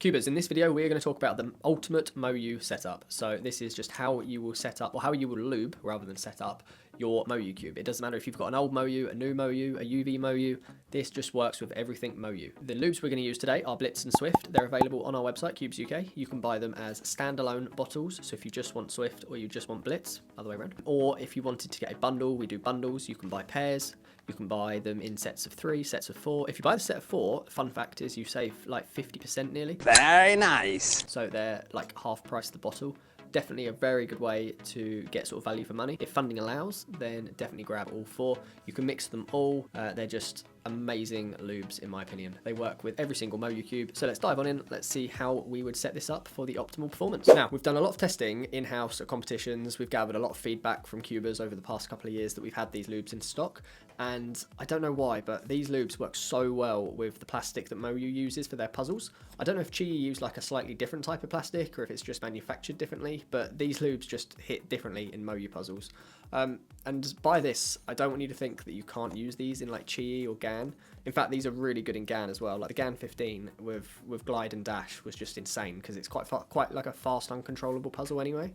Cubers, in this video we're going to talk about the ultimate Moyu setup. So this is just how you will set up, or how you will lube rather than set up your Moyu cube. It doesn't matter if you've got an old Moyu, a new Moyu, a UV Moyu, this just works with everything Moyu. The lubes we're going to use today are Blitz and Swift. They're available on our website, KewbzUK. You can buy them as standalone bottles, so if you just want Swift or you just want Blitz, other way around. Or if you wanted to get a bundle, we do bundles, you can buy pairs. You can buy them in sets of 3, sets of 4. If you buy the set of 4, fun fact is you save like 50% nearly. Very nice. So they're like half price the bottle. Definitely a very good way to get sort of value for money. If funding allows, then definitely grab all 4. You can mix them all. They're just amazing lubes in my opinion. They work with every single Moyu cube. So let's dive on in. Let's see how we would set this up for the optimal performance. Now, we've done a lot of testing in-house at competitions. We've gathered a lot of feedback from cubers over the past couple of years that we've had these lubes in stock. And I don't know why, but these lubes work so well with the plastic that Moyu uses for their puzzles. I don't know if Chi use like a slightly different type of plastic or if it's just manufactured differently, but these lubes just hit differently in Moyu puzzles. And by this, I don't want you to think that you can't use these in like Chi or GAN. In fact, these are really good in GAN as well. Like the GAN 15 with glide and dash was just insane because it's quite like a fast, uncontrollable puzzle anyway.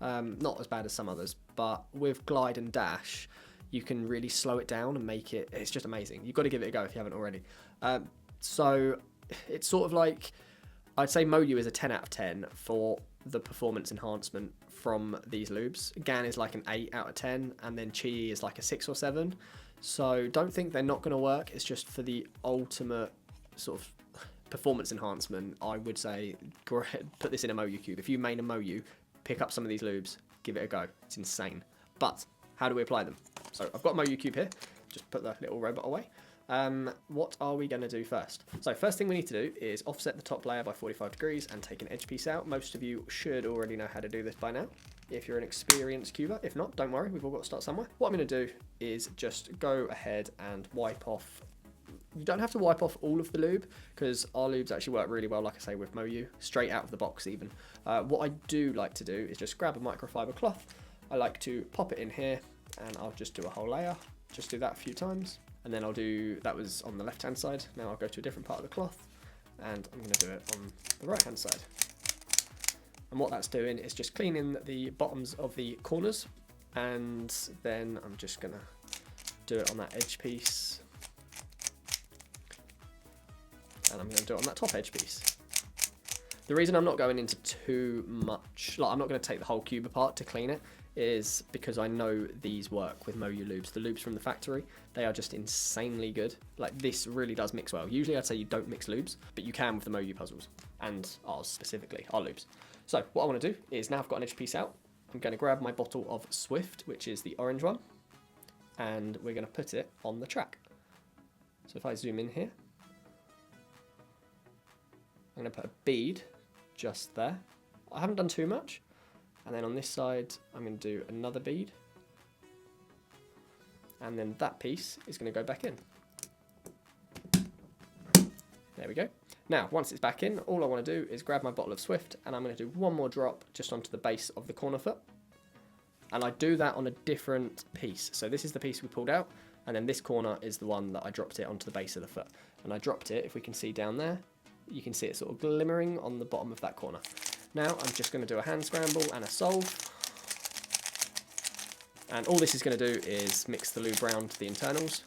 Not as bad as some others, but with glide and dash, you can really slow it down and make it, it's just amazing. You've got to give it a go if you haven't already. So it's sort of like, I'd say Moyu is a 10 out of 10 for the performance enhancement from these lubes. GAN is like an 8 out of 10, and then Chi is like a 6 or 7. So don't think they're not going to work. It's just for the ultimate sort of performance enhancement, I would say put this in a Moyu cube. If you main a Moyu, pick up some of these lubes, give it a go. It's insane. But how do we apply them? So I've got a Moyu cube here. Just put the little robot away. What are we going to do first? So first thing we need to do is offset the top layer by 45 degrees and take an edge piece out. Most of you should already know how to do this by now, if you're an experienced cuber. If not, don't worry, we've all got to start somewhere. What I'm going to do is just go ahead and wipe off. You don't have to wipe off all of the lube because our lubes actually work really well, like I say, with Moyu, straight out of the box even. What I do like to do is just grab a microfiber cloth. I like to pop it in here and I'll just do a whole layer. Just do that a few times. And then I'll do, that was on the left hand side. Now I'll go to a different part of the cloth and I'm going to do it on the right hand side. And what that's doing is just cleaning the bottoms of the corners. And then I'm just going to do it on that edge piece. And I'm going to do it on that top edge piece. The reason I'm not going into too much, like I'm not going to take the whole cube apart to clean it, is because I know these work with Moyu lubes. The lubes from the factory, they are just insanely good. Like this really does mix well. Usually I'd say you don't mix lubes, but you can with the Moyu puzzles, and ours specifically, our lubes. So what I want to do is, now I've got an edge piece out, I'm going to grab my bottle of Swift, which is the orange one, and we're going to put it on the track. So if I zoom in here, I'm going to put a bead just there. I haven't done too much. And then on this side, I'm going to do another bead. And then that piece is going to go back in. There we go. Now, once it's back in, all I want to do is grab my bottle of Swift and I'm going to do one more drop just onto the base of the corner foot. And I do that on a different piece. So this is the piece we pulled out. And then this corner is the one that I dropped it onto the base of the foot. And I dropped it, if we can see down there, you can see it sort of glimmering on the bottom of that corner. Now I'm just going to do a hand scramble and a solve. And all this is going to do is mix the lube round to the internals.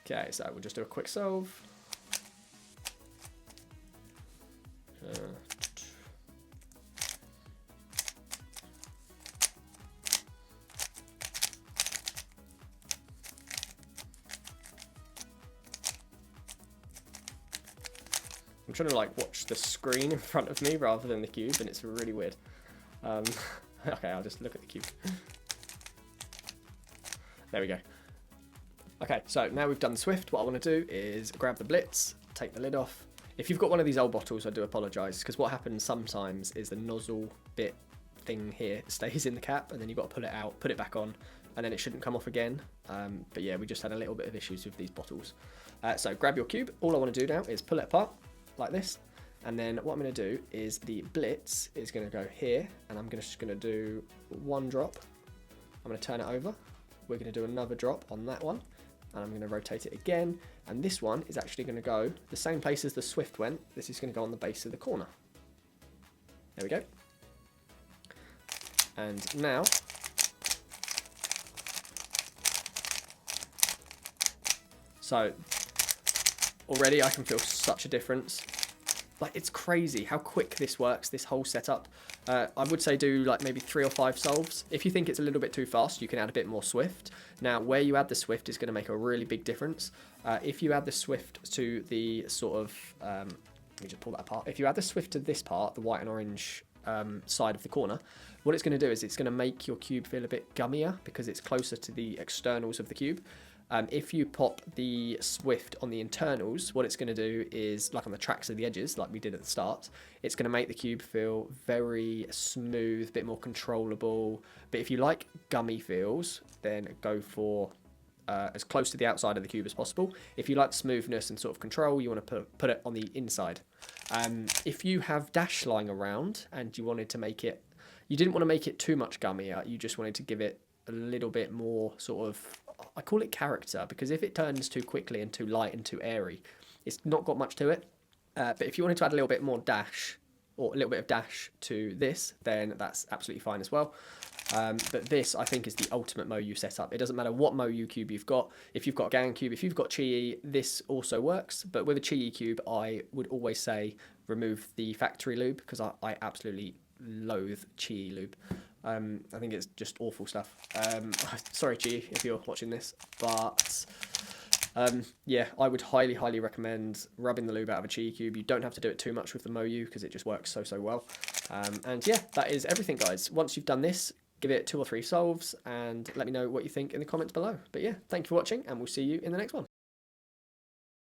Okay, so we'll just do a quick solve. I'm trying to like watch the screen in front of me rather than the cube, and it's really weird. Okay, I'll just look at the cube. There we go. Okay, so now we've done Swift, what I want to do is grab the Blitz, take the lid off. If you've got one of these old bottles, I do apologise, because what happens sometimes is the nozzle bit thing here stays in the cap, and then you've got to pull it out, put it back on, and then it shouldn't come off again. But yeah, we just had a little bit of issues with these bottles. So grab your cube. All I want to do now is pull it apart like this, and then what I'm going to do is the Blitz is going to go here, and I'm just going to do one drop. I'm going to turn it over. We're going to do another drop on that one, and I'm going to rotate it again, and this one is actually going to go the same place as the Swift went. This is going to go on the base of the corner. There we go. And now so already I can feel such a difference. Like, it's crazy how quick this works, this whole setup. I would say do like maybe 3 or 5 solves. If you think it's a little bit too fast, you can add a bit more Swift. Now, where you add the Swift is going to make a really big difference. If you add the Swift to the sort of, let me just pull that apart. If you add the Swift to this part, the white and orange side of the corner, what it's going to do is it's going to make your cube feel a bit gummier because it's closer to the externals of the cube. If you pop the Swift on the internals, what it's going to do is, like on the tracks of the edges, like we did at the start, it's going to make the cube feel very smooth, a bit more controllable. But if you like gummy feels, then go for as close to the outside of the cube as possible. If you like smoothness and sort of control, you want to put it on the inside. If you have dash lying around and you wanted to make it, you didn't want to make it too much gummier, you just wanted to give it a little bit more sort of, I call it character, because if it turns too quickly and too light and too airy, it's not got much to it. But if you wanted to add a little bit more dash, or a little bit of dash to this, then that's absolutely fine as well. But this, I think, is the ultimate Moyu setup. It doesn't matter what Moyu cube you've got. If you've got a Gang cube, if you've got Chi, this also works. But with a Chi cube, I would always say remove the factory lube, because I absolutely loathe Chi lube. I think it's just awful stuff. Sorry, Chi, if you're watching this, but yeah, I would highly recommend rubbing the lube out of a Chi cube. You don't have to do it too much with the Moyu because it just works so well. And yeah, that is everything, guys. Once you've done this, give it 2 or 3 solves and let me know what you think in the comments below. But yeah, thank you for watching, and we'll see you in the next one.